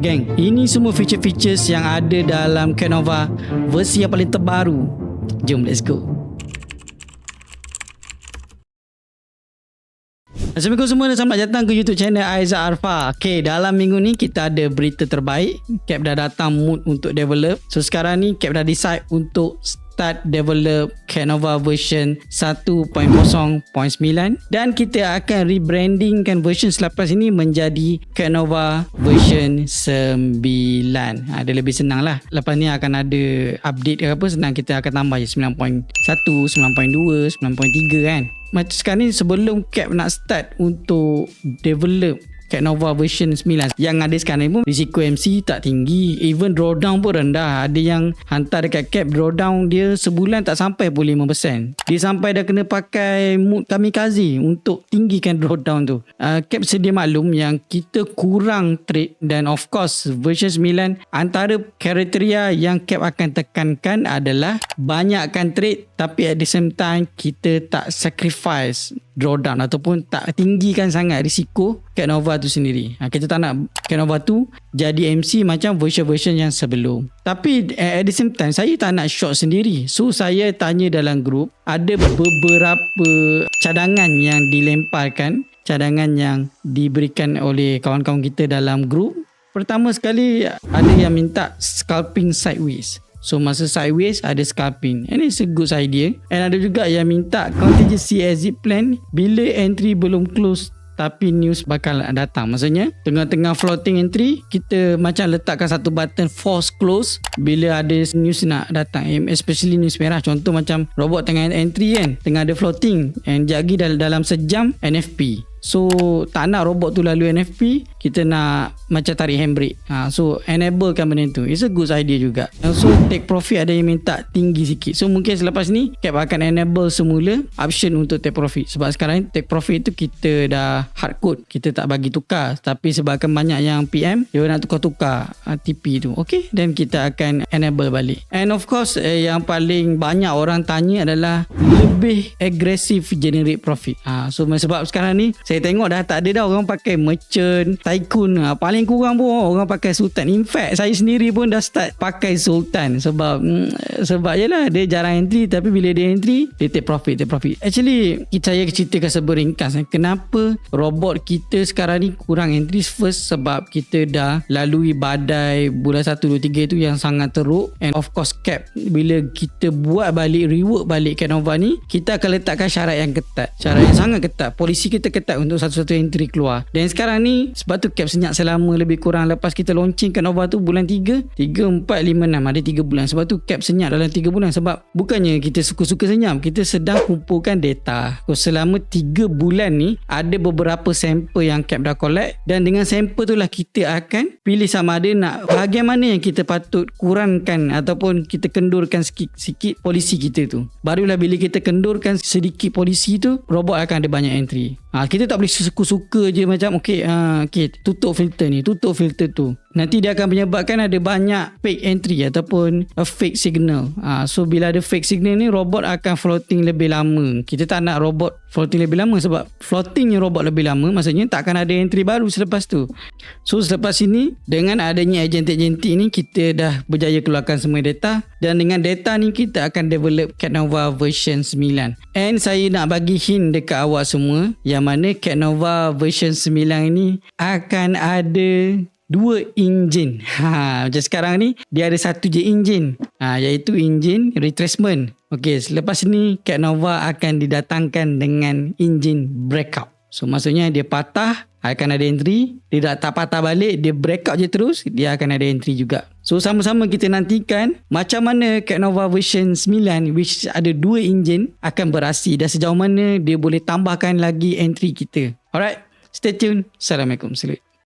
Geng, ini semua feature-features yang ada dalam Canova versi yang paling terbaru. Jom, let's go. Assalamualaikum semua dan selamat datang ke YouTube channel Aizat Arfa. Okay, dalam minggu ni kita ada berita terbaik. Cap dah datang mood untuk develop. So sekarang ni Cap dah decide untuk start develop Canova version 1.0.9 dan kita akan rebrandingkan version selepas ini menjadi Canova version 9. Dia lebih senang lah. Lepas ni akan ada update ke apa, senang, kita akan tambah je 9.1, 9.2, 9.3 kan. Macam sekarang ni sebelum Cap nak start untuk develop Canova version 9 yang ada sekarang ni pun risiko MC tak tinggi, even drawdown pun rendah. Ada yang hantar dekat Cap, drawdown dia sebulan tak sampai pun 5%. Dia sampai dah kena pakai mood kamikaze untuk tinggikan drawdown tu. Cap sedia maklum yang kita kurang trade, dan of course version 9 antara kriteria yang Cap akan tekankan adalah banyakkan trade tapi at the same time kita tak sacrifice drawdown ataupun tak tinggikan sangat risiko Canova tu sendiri. Kita tak nak Canova tu jadi MC macam version-version yang sebelum. Tapi at the same time saya tak nak short sendiri. So saya tanya dalam grup, ada beberapa cadangan yang dilemparkan, cadangan yang diberikan oleh kawan-kawan kita dalam grup. Pertama sekali ada yang minta scalping sideways. So masa sideways ada scalping, and it's a good idea. And ada juga yang minta contingency exit plan bila entry belum close tapi news bakal datang. Maksudnya tengah-tengah floating entry kita macam letakkan satu button force close bila ada news nak datang, especially news merah. Contoh macam robot tengah entry kan, tengah ada floating and lagi dalam sejam NFP. So tak nak robot tu lalu NFP, kita nak macam tarik handbrake. So enable kan benda tu. It's a good idea juga. So take profit ada yang minta tinggi sikit. So mungkin selepas ni Cap akan enable semula option untuk take profit. Sebab sekarang take profit tu kita dah hard code, kita tak bagi tukar. Tapi sebabkan banyak yang PM, dia nak tukar-tukar TP tu, okay, dan kita akan enable balik. And of course yang paling banyak orang tanya adalah lebih aggressive generate profit. So sebab sekarang ni saya tengok dah tak ada dah orang pakai merchant, tycoon. Paling kurang pun orang pakai sultan. In fact saya sendiri pun dah start pakai sultan. Sebab yelah dia jarang entry, tapi bila dia entry dia take profit. Actually saya ceritakan seberingkas kenapa robot kita sekarang ni kurang entry. First sebab kita dah lalui badai bulan 1, 2, 3 tu yang sangat teruk. And of course Cap bila kita buat balik, rework balik Canova ni, kita akan letakkan syarat yang ketat, syarat yang sangat ketat. Polisi kita ketat untuk satu-satu entry keluar. Dan sekarang ni sebab tu Cap senyap selama lebih kurang lepas kita launching Canova tu bulan 3, 4, 5, 6 ada 3 bulan. Sebab tu Cap senyap dalam 3 bulan. Sebab bukannya kita suka-suka senyap, kita sedang kumpulkan data. So, selama 3 bulan ni ada beberapa sampel yang Cap dah collect, dan dengan sampel tu lah kita akan pilih sama ada nak bahagian mana yang kita patut kurangkan ataupun kita kendurkan sikit polisi kita tu. Barulah bila kita kendurkan sedikit polisi tu, robot akan ada banyak entry. Kita tak boleh suka-suka je macam okay, tutup filter ni, tutup filter tu. Nanti dia akan menyebabkan ada banyak fake entry ataupun a fake signal. So bila ada fake signal ni, robot akan floating lebih lama. Kita tak nak robot floating lebih lama, sebab floatingnya robot lebih lama maksudnya tak akan ada entry baru selepas tu. So selepas ini dengan adanya agentik-agentik ni kita dah berjaya keluarkan semua data, dan dengan data ni kita akan develop Canova version 9. And saya nak bagi hint dekat awak semua yang mana Canova version 9 ini akan ada 2 enjin. Macam sekarang ni dia ada satu je enjin, iaitu enjin retracement. Okey, selepas ni Canova akan didatangkan dengan enjin breakout. So maksudnya dia patah akan ada entry, dia tak patah balik, dia breakout je terus, dia akan ada entry juga. So sama-sama kita nantikan macam mana Canova version 9 which ada 2 enjin akan beraksi, dan sejauh mana dia boleh tambahkan lagi entry kita. Alright, stay tune. Assalamualaikum. Salut.